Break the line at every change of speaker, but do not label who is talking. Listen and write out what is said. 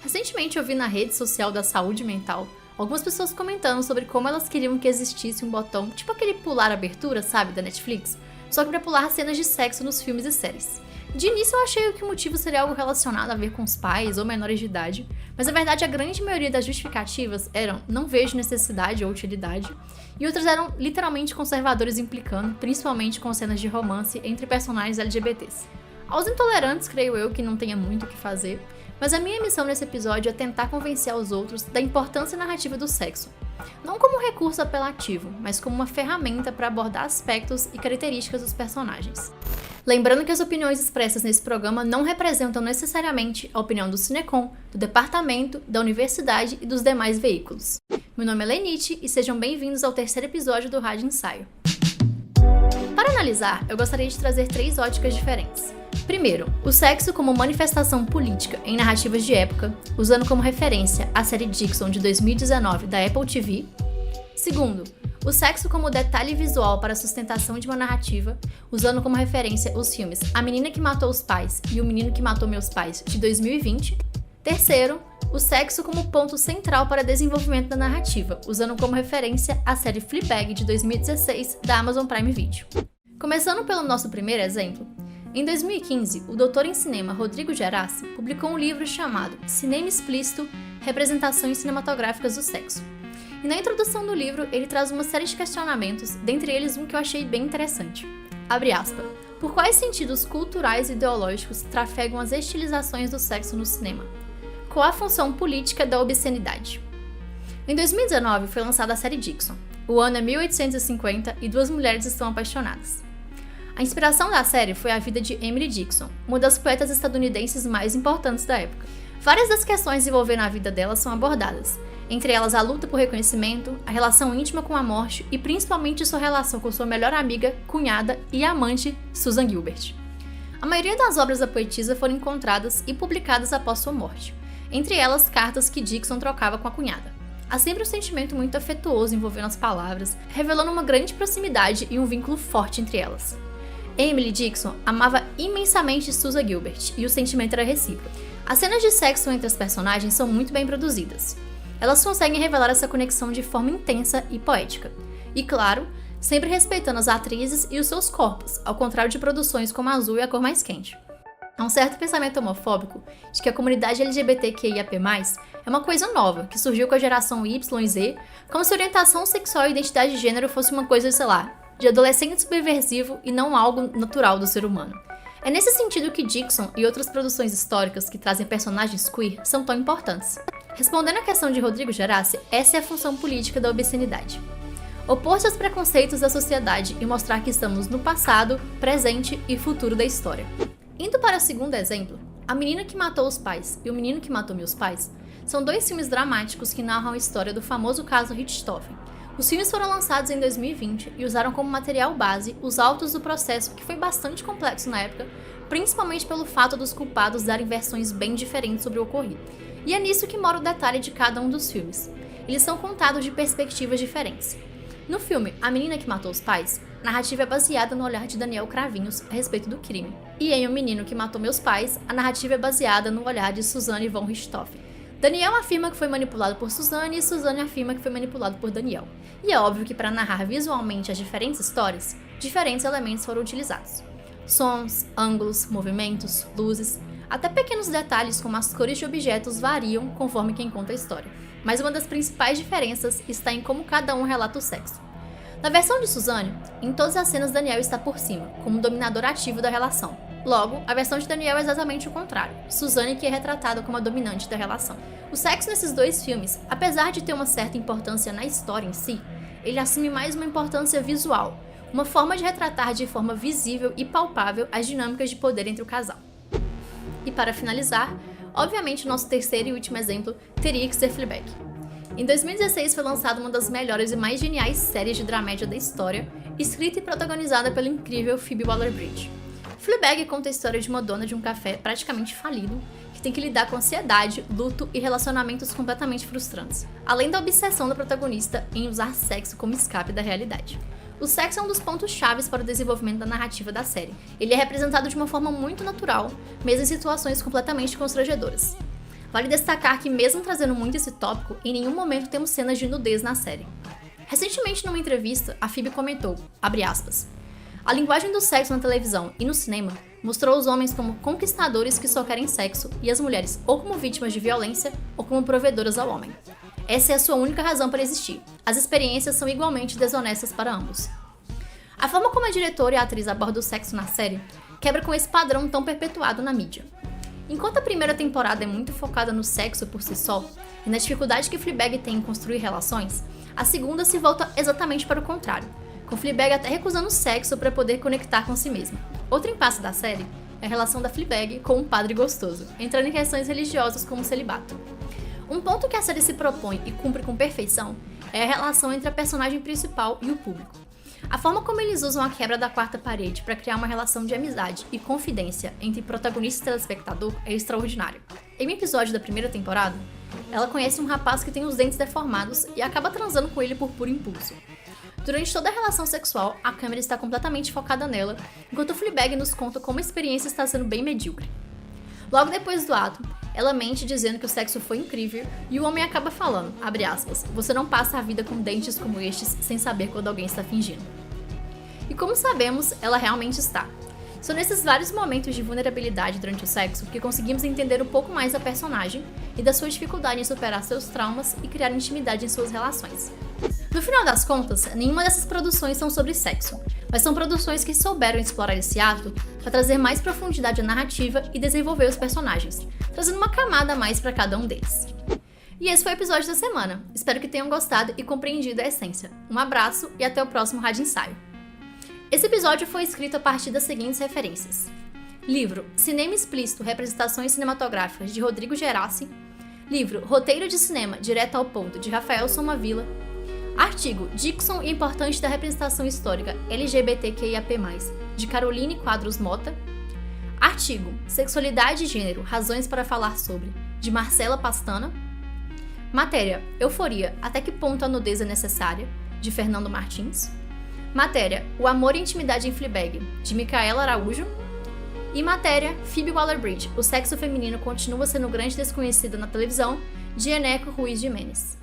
Recentemente eu vi na rede social da saúde mental algumas pessoas comentando sobre como elas queriam que existisse um botão, tipo aquele pular abertura, sabe, da Netflix, só que pra pular cenas de sexo nos filmes e séries. De início eu achei que o motivo seria algo relacionado a ver com os pais ou menores de idade, mas na verdade a grande maioria das justificativas eram não vejo necessidade ou utilidade, e outras eram literalmente conservadores implicando, principalmente com cenas de romance entre personagens LGBTs. Aos intolerantes, creio eu que não tenha muito o que fazer, mas a minha missão nesse episódio é tentar convencer aos outros da importância narrativa do sexo. Não como um recurso apelativo, mas como uma ferramenta para abordar aspectos e características dos personagens. Lembrando que as opiniões expressas nesse programa não representam necessariamente a opinião do Cinecom, do departamento, da universidade e dos demais veículos. Meu nome é Lenite e sejam bem-vindos ao terceiro episódio do Rádio Ensaio. Para analisar, eu gostaria de trazer 3 óticas diferentes. Primeiro, o sexo como manifestação política em narrativas de época, usando como referência a série Dixon de 2019 da Apple TV. Segundo, o sexo como detalhe visual para a sustentação de uma narrativa, usando como referência os filmes A Menina que Matou os Pais e O Menino que Matou Meus Pais de 2020. Terceiro, o sexo como ponto central para desenvolvimento da narrativa, usando como referência a série Fleabag de 2016 da Amazon Prime Video. Começando pelo nosso primeiro exemplo, em 2015, o doutor em cinema Rodrigo Gerassi publicou um livro chamado Cinema Explícito, Representações Cinematográficas do Sexo. E na introdução do livro, ele traz uma série de questionamentos, dentre eles um que eu achei bem interessante. Abre aspas. Por quais sentidos culturais e ideológicos trafegam as estilizações do sexo no cinema? Qual a função política da obscenidade? Em 2019, foi lançada a série Dixon. O ano é 1850 e 2 mulheres estão apaixonadas. A inspiração da série foi a vida de Emily Dixon, uma das poetas estadunidenses mais importantes da época. Várias das questões envolvendo a vida dela são abordadas, entre elas a luta por reconhecimento, a relação íntima com a morte e principalmente sua relação com sua melhor amiga, cunhada e amante, Susan Gilbert. A maioria das obras da poetisa foram encontradas e publicadas após sua morte, entre elas cartas que Dixon trocava com a cunhada. Há sempre um sentimento muito afetuoso envolvendo as palavras, revelando uma grande proximidade e um vínculo forte entre elas. Emily Dixon amava imensamente Susan Gilbert e o sentimento era recíproco. As cenas de sexo entre as personagens são muito bem produzidas. Elas conseguem revelar essa conexão de forma intensa e poética. E claro, sempre respeitando as atrizes e os seus corpos, ao contrário de produções como Azul e A Cor Mais Quente. Há um certo pensamento homofóbico de que a comunidade LGBTQIAP+, é uma coisa nova, que surgiu com a geração Y e Z, como se orientação sexual e identidade de gênero fosse uma coisa, sei lá, de adolescente subversivo e não algo natural do ser humano. É nesse sentido que Dixon e outras produções históricas que trazem personagens queer são tão importantes. Respondendo à questão de Rodrigo Gerassi, essa é a função política da obscenidade. Opor-se aos preconceitos da sociedade e mostrar que estamos no passado, presente e futuro da história. Indo para o segundo exemplo, A Menina que Matou os Pais e O Menino que Matou Meus Pais são 2 filmes dramáticos que narram a história do famoso caso Richthofen. Os filmes foram lançados em 2020 e usaram como material base os autos do processo, que foi bastante complexo na época, principalmente pelo fato dos culpados darem versões bem diferentes sobre o ocorrido. E é nisso que mora o detalhe de cada um dos filmes. Eles são contados de perspectivas diferentes. No filme A Menina que Matou os Pais, a narrativa é baseada no olhar de Daniel Cravinhos a respeito do crime. E em O Menino que Matou Meus Pais, a narrativa é baseada no olhar de Susanne von Richthofen. Daniel afirma que foi manipulado por Susanne e Susanne afirma que foi manipulado por Daniel. E é óbvio que para narrar visualmente as diferentes histórias, diferentes elementos foram utilizados. Sons, ângulos, movimentos, luzes, até pequenos detalhes como as cores de objetos variam conforme quem conta a história. Mas uma das principais diferenças está em como cada um relata o sexo. Na versão de Susanne, em todas as cenas Daniel está por cima, como um dominador ativo da relação. Logo, a versão de Daniel é exatamente o contrário, Susanne que é retratada como a dominante da relação. O sexo nesses 2 filmes, apesar de ter uma certa importância na história em si, ele assume mais uma importância visual, uma forma de retratar de forma visível e palpável as dinâmicas de poder entre o casal. E para finalizar, obviamente o nosso terceiro e último exemplo teria que ser Fleabag. Em 2016 foi lançada uma das melhores e mais geniais séries de dramédia da história, escrita e protagonizada pela incrível Phoebe Waller-Bridge. Fleabag conta a história de uma dona de um café praticamente falido, que tem que lidar com ansiedade, luto e relacionamentos completamente frustrantes, além da obsessão da protagonista em usar sexo como escape da realidade. O sexo é um dos pontos chaves para o desenvolvimento da narrativa da série. Ele é representado de uma forma muito natural, mesmo em situações completamente constrangedoras. Vale destacar que, mesmo trazendo muito esse tópico, em nenhum momento temos cenas de nudez na série. Recentemente, numa entrevista, a Phoebe comentou, abre aspas, a linguagem do sexo na televisão e no cinema mostrou os homens como conquistadores que só querem sexo e as mulheres ou como vítimas de violência ou como provedoras ao homem. Essa é a sua única razão para existir. As experiências são igualmente desonestas para ambos. A forma como a diretora e a atriz abordam o sexo na série quebra com esse padrão tão perpetuado na mídia. Enquanto a primeira temporada é muito focada no sexo por si só e na dificuldade que Fleabag tem em construir relações, a segunda se volta exatamente para o contrário, com Fleabag até recusando o sexo para poder conectar com si mesma. Outro impasse da série é a relação da Fleabag com um padre gostoso, entrando em questões religiosas como o celibato. Um ponto que a série se propõe e cumpre com perfeição é a relação entre a personagem principal e o público. A forma como eles usam a quebra da quarta parede para criar uma relação de amizade e confidência entre protagonista e telespectador é extraordinário. Em um episódio da primeira temporada, ela conhece um rapaz que tem os dentes deformados e acaba transando com ele por puro impulso. Durante toda a relação sexual, a câmera está completamente focada nela, enquanto Fleabag nos conta como a experiência está sendo bem medíocre. Logo depois do ato, ela mente dizendo que o sexo foi incrível e o homem acaba falando, abre aspas, você não passa a vida com dentes como estes sem saber quando alguém está fingindo. E como sabemos, ela realmente está. São nesses vários momentos de vulnerabilidade durante o sexo que conseguimos entender um pouco mais da personagem e da sua dificuldade em superar seus traumas e criar intimidade em suas relações. No final das contas, nenhuma dessas produções são sobre sexo, mas são produções que souberam explorar esse ato para trazer mais profundidade à narrativa e desenvolver os personagens, trazendo uma camada a mais para cada um deles. E esse foi o episódio da semana. Espero que tenham gostado e compreendido a essência. Um abraço e até o próximo Rádio Ensaio. Esse episódio foi escrito a partir das seguintes referências. Livro Cinema Explícito, Representações Cinematográficas, de Rodrigo Gerassi. Livro Roteiro de Cinema, Direto ao Ponto, de Rafael Somavila. Artigo Dixon e a Importância da Representação Histórica LGBTQIAP+, de Caroline Quadros Mota. Artigo Sexualidade e Gênero, Razões para Falar Sobre, de Marcela Pastana. Matéria Euforia, Até que ponto a nudez é necessária, de Fernando Martins. Matéria O Amor e Intimidade em Fleabag, de Micaela Araújo. E matéria Phoebe Waller-Bridge, O Sexo Feminino Continua Sendo Grande Desconhecido na Televisão, de Eneco Ruiz Jimenez.